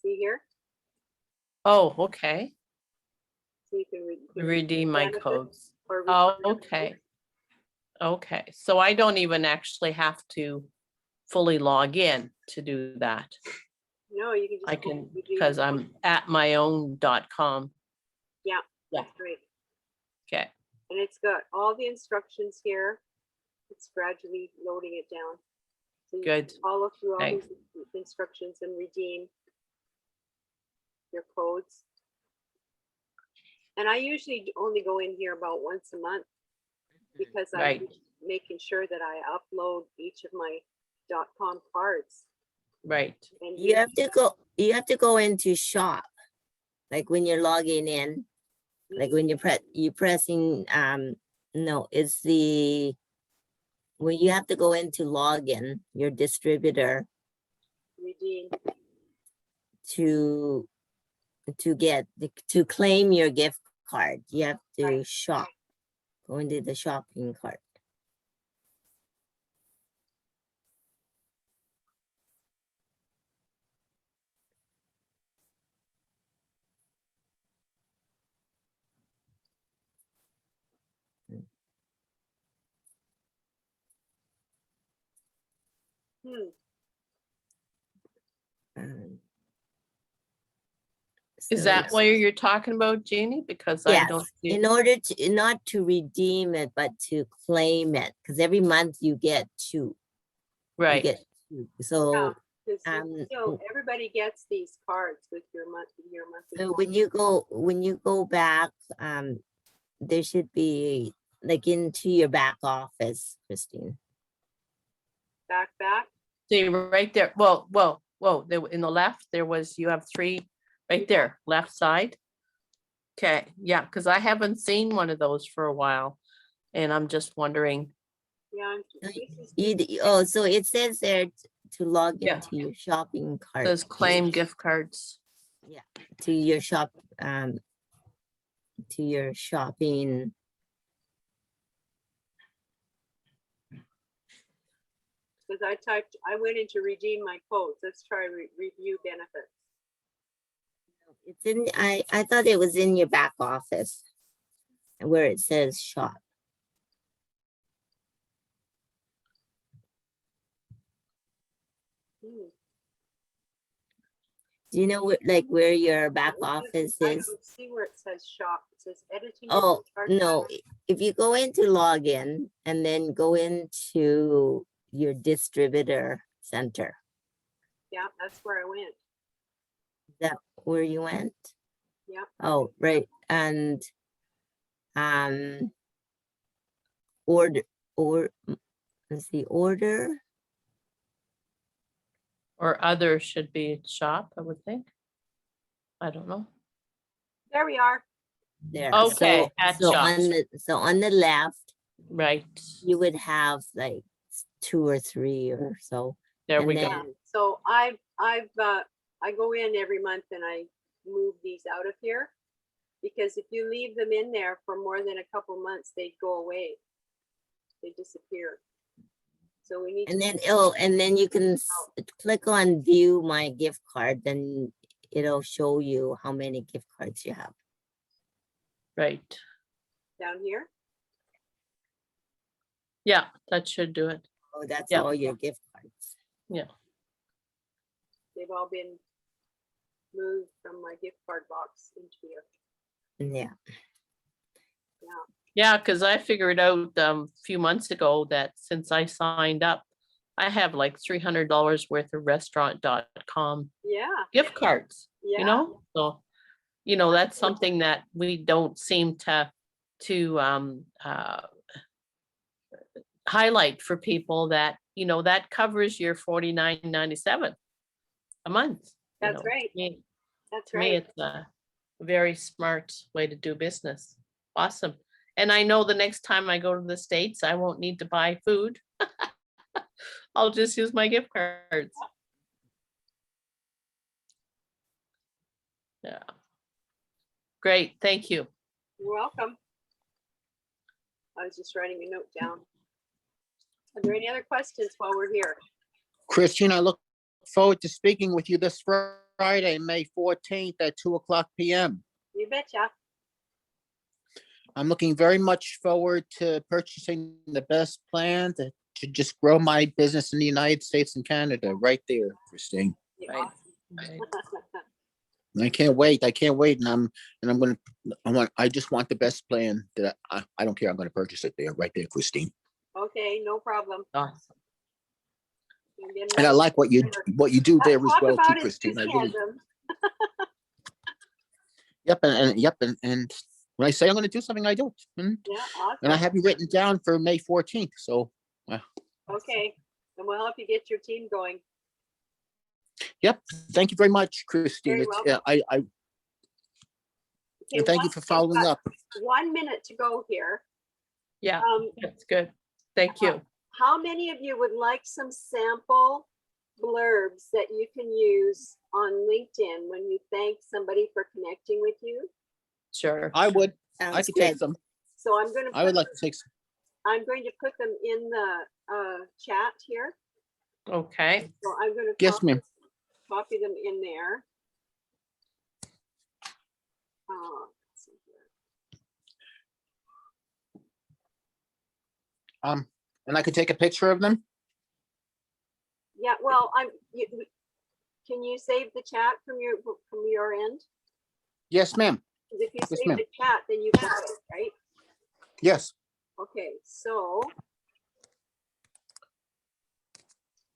See here? Oh, okay. So you can Redeem my benefits codes. or Oh, return okay. Okay, so I don't even actually have to fully log in to do that. No, you can just I go can, redeem. because I'm at my own.com. Yeah, Yeah. that's great. Okay, And it's got all the instructions here. It's gradually loading it down. So you good. can follow through all Thanks. these instructions and redeem your codes. And I usually only go in here about once a month because I'm Right. making sure that I upload each of my .com cards. Right. And You have to go into shop. Like when you're logging in, like when you pressing no, it's the Well, you have to go into login, your distributor, Redeem. to to claim your gift card. You have to Right. shop. Go into the shopping cart. Hmm. Um, Is so that it's- what you're talking about, Jeannie? Because I Yes, don't see. in order to, not to redeem it, but to claim it, because every month you get two. You Right, get two. So, Because Um, everybody gets these cards with your monthly. so when you go back, there should be like into your back office, Christine. back. see right there, whoa, there, in the left, there was, you have three, right there, left side. Okay, yeah, because I haven't seen one of those for a while, and I'm just wondering, Yeah. No, this is- Oh, so it says there to log Yeah. into your shopping cart. says claim gift cards. To your shop, to your shopping. Because I went in to redeem my codes. Let's try review benefits. It's in, I thought it was in your back office where it says shop. Hmm. Do you know what, like where your back I office don't is? see where it says shop. It says editing. Oh, chart no, pattern. if you go into login and then go into your distributor center, Yeah, that's where I went. is that where you went? Yeah. Oh, right, and order, let's see, order, Or other should be shop, I would think. I don't know. There we are. there. Okay, at So shops. on the left, Right, you would have like 2 or 3 or so. there And we then- go. Yeah. So I go in every month and I move these out of here. Because if you leave them in there for more than a couple months, they go away. They disappear. So we need And to. then, and then you can click on view my gift card, then it'll show you how many gift cards you have. Right, Down here. yeah, that should do it. Oh, that's Yeah. all your gift cards. They've all been moved from my gift card box into here. Yeah. Yeah, because I figured out a few months ago that since I signed up, I have like $300 worth of restaurant.com Yeah. gift cards, Yeah. you know? So, that's something that we don't seem to highlight for people that, that covers your $49.97 a month. That's right. That's To me, right. it's a very smart way to do business. Awesome. And I know the next time I go to the States, I won't need to buy food. I'll just use my gift cards. Yeah. Great, thank you. You're welcome. I was just writing a note down. Are there any other questions while we're here? Christine, I look forward to speaking with you this Friday, May 14th at 2:00 p.m. You betcha. I'm looking very much forward to purchasing the best plan to just grow my business in the United States and Canada right there, Christine. You're Right. awesome. Right. And I can't wait. I just want the best plan that I don't care. I'm going to purchase it there, right there, Christine. Okay, no problem. Awesome. And I like what you do there as Talk well, too, about Christine. I really, enthusiasm. yep, and when I say I'm going to do something, I do it. And Yeah, I awesome. have you written down for May 14th. So, Okay, and we'll help you get your team going. yep. Thank you very much, Christine. Very It's, welcome. I Okay, and thank you for following we've got up. 1 minute to go here. Yeah, Um, that's good. Thank you. how many of you would like some sample blurbs that you can use on LinkedIn when you thank somebody for connecting with you? Sure. I would, I Sounds could take good. some. So I'm going I would to, like to take some. I'm going to put them in the chat here. Okay. So I'm going to Yes, ma'am. copy them in there. Let's see here. And I could take a picture of them. Yeah, well, can you save the chat from your end? Yes, ma'am. 'Cause if you Yes, save ma'am. the chat, then you got it, right? Yes. Okay, so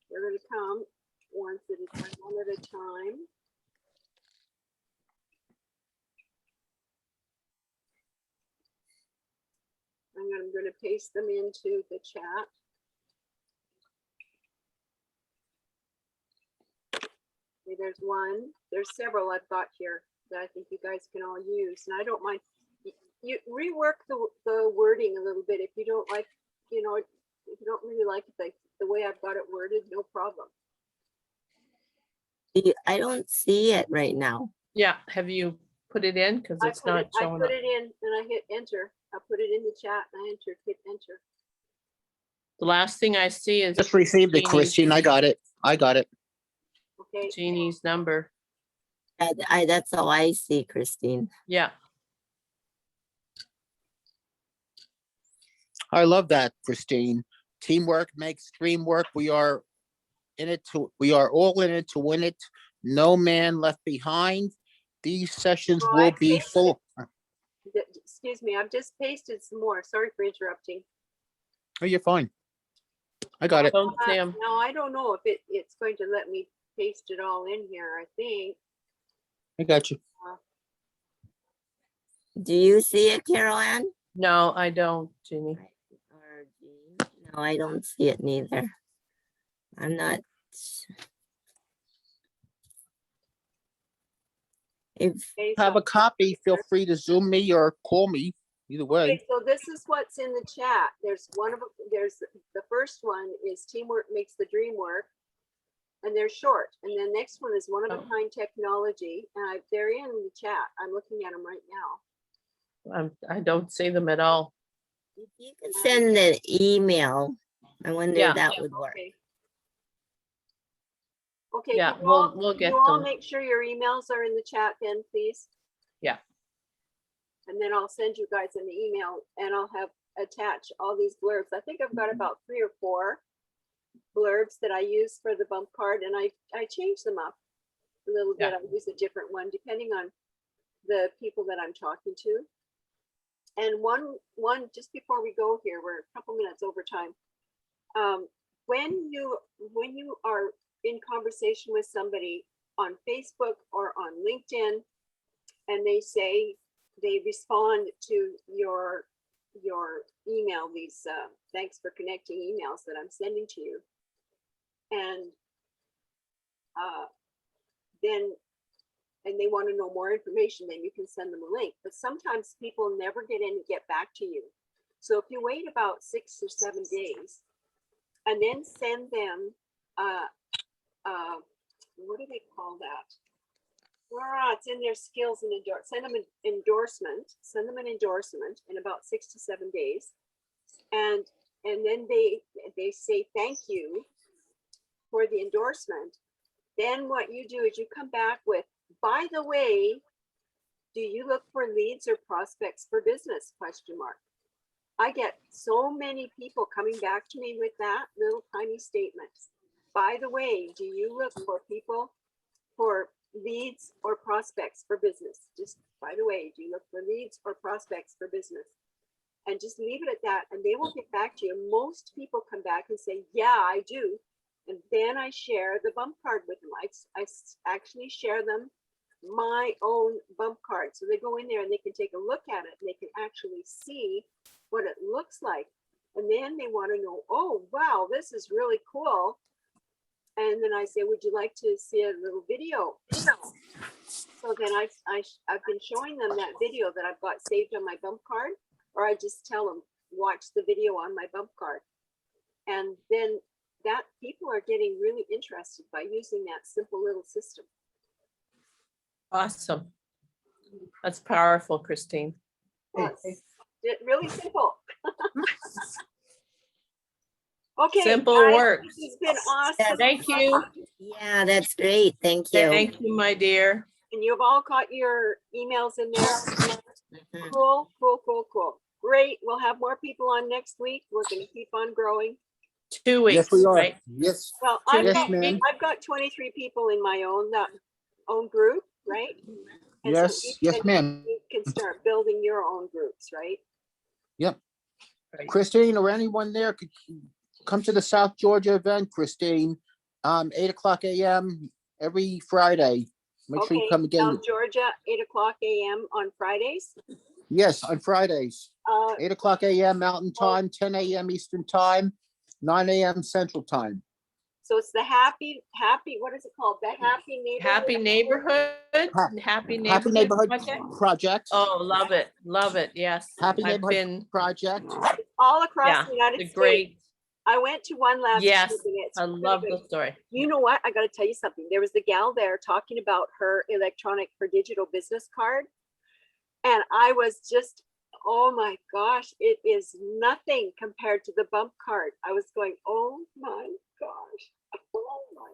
they're gonna come one at a time. I'm gonna paste them into the chat. Okay, there's one. There's several I've got here that I think you guys can all use, and I don't mind. You rework the wording a little bit if you don't like, you know, if you don't really like it the way I've got it worded, no problem. I don't see it right now. Yeah. Have you put it in? Because it's not I showing put up. it in and I hit enter. I put it in the chat and I hit enter. The last thing I see is Just received it, Jeannie's- Christine. I got it. I got it. Okay. Jeannie's number. That's all I see, Christine. Yeah. I love that, Christine. Teamwork makes dream work. We are all in it to win it. No man left behind. These sessions Oh, will I be pasted- full. Excuse me, I've just pasted some more. Sorry for interrupting. Oh, you're fine. I got it. Don't Sam. Now I don't know if it's going to let me paste it all in here, I think. I got you. Do you see it, Carol Ann? No, I don't, Jeannie. Or Jean? No, I don't see it neither. I'm not. If Okay, Have so- a copy. Feel free to Zoom me or call me. Either way. Okay, so this is what's in the chat. There's the first one is teamwork makes the dream work. And they're short. And then next one is one of a kind technology. And they're in the chat. I'm looking at them right now. I don't see them at all. if you can send an email, I wonder Yeah. if that would work. Okay. Okay, Yeah, can you we'll- all- we'll can get you all them. make sure your emails are in the chat then, please? Yeah. And then I'll send you guys an email and I'll have attached all these blurbs. I think I've got about 3 or 4 blurbs that I use for the bump card, and I change them up a little bit. Yeah. I use a different one depending on the people that I'm talking to. And one just before we go here, we're a couple minutes over time. When you are in conversation with somebody on Facebook or on LinkedIn, and they respond to your email, these thanks for connecting emails that I'm sending to you, and they want to know more information, then you can send them a link. But sometimes people never get back to you. So if you wait about 6 or 7 days and then send them what do they call that? It's in their skills and send them an endorsement. Send them an endorsement in about 6 to 7 days, and then they say thank you for the endorsement. Then what you do is you come back with, by the way, do you look for leads or prospects for business? ? I get so many people coming back to me with that little tiny statement. By the way, do you look for people for leads or prospects for business? Just by the way, do you look for leads or prospects for business? And just leave it at that, and they will get back to you. Most people come back and say, yeah, I do. And then I share the bump card with them. I actually share them my own bump card. So they go in there and they can take a look at it and they can actually see what it looks like. And then they want to know, oh, wow, this is really cool. And then I say, would you like to see a little video? So then I've been showing them that video that I've got saved on my bump card, or I just tell them, watch the video on my bump card. And then that people are getting really interested by using that simple little system. Awesome. That's powerful, Christine. Yes, really simple. Okay. Simple guys, works. This has been awesome. Thank you. Yeah, that's great. Thank you. Thank you, my dear. And you've all got your emails in there. Mhm. Cool, cool, cool, cool. Great. We'll have more people on next week. We're going to keep on growing. 2 weeks, Yes, we are. right? Yes, Well, yes, ma'am. I've got 23 people in my own group, right? And so Yes, each yes, of ma'am. you can start building your own groups, right? Right. Christine or anyone there could come to the South Georgia event, Christine. 8:00 a.m. every Friday. Make sure you Okay, come again. South Georgia, 8:00 a.m. on Fridays. Yes, on Fridays, 8:00 a.m. Mountain Time, 10 a.m. Eastern Time, 9 a.m. Central Time. So it's the happy, what is it called? The Happy Neighborhood. Happy neighborhood, happy Happy neighborhood Neighborhood project. Project. Oh, love it, yes. Happy I've Neighborhood been, Project. All across yeah, the United the States. great, I went to one last yes, week and it's I pretty love good. the story. You know what? I got to tell you something. There was the gal there talking about her digital business card. And I was just, oh my gosh, it is nothing compared to the bump card. I was going, oh my gosh. Oh my.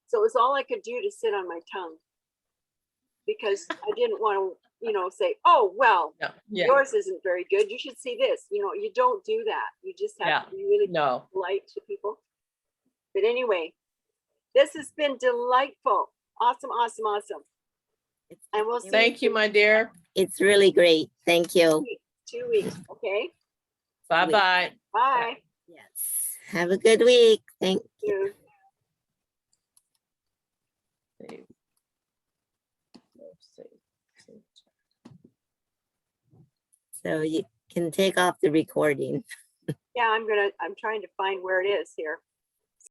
So it was all I could do to sit on my tongue because I didn't want to, say, oh, well, No, yeah, yours isn't very good. You should see this. You don't do that. You just have to be really no, polite to people. But anyway, this has been delightful. Awesome, awesome, awesome. And we'll see. thank you, my dear. It's really great. Thank you. 2 weeks. Okay. Bye-bye. Bye. Yes. Have a good week. Thank you. You. So you can take off the recording. Yeah, I'm trying to find where it is here.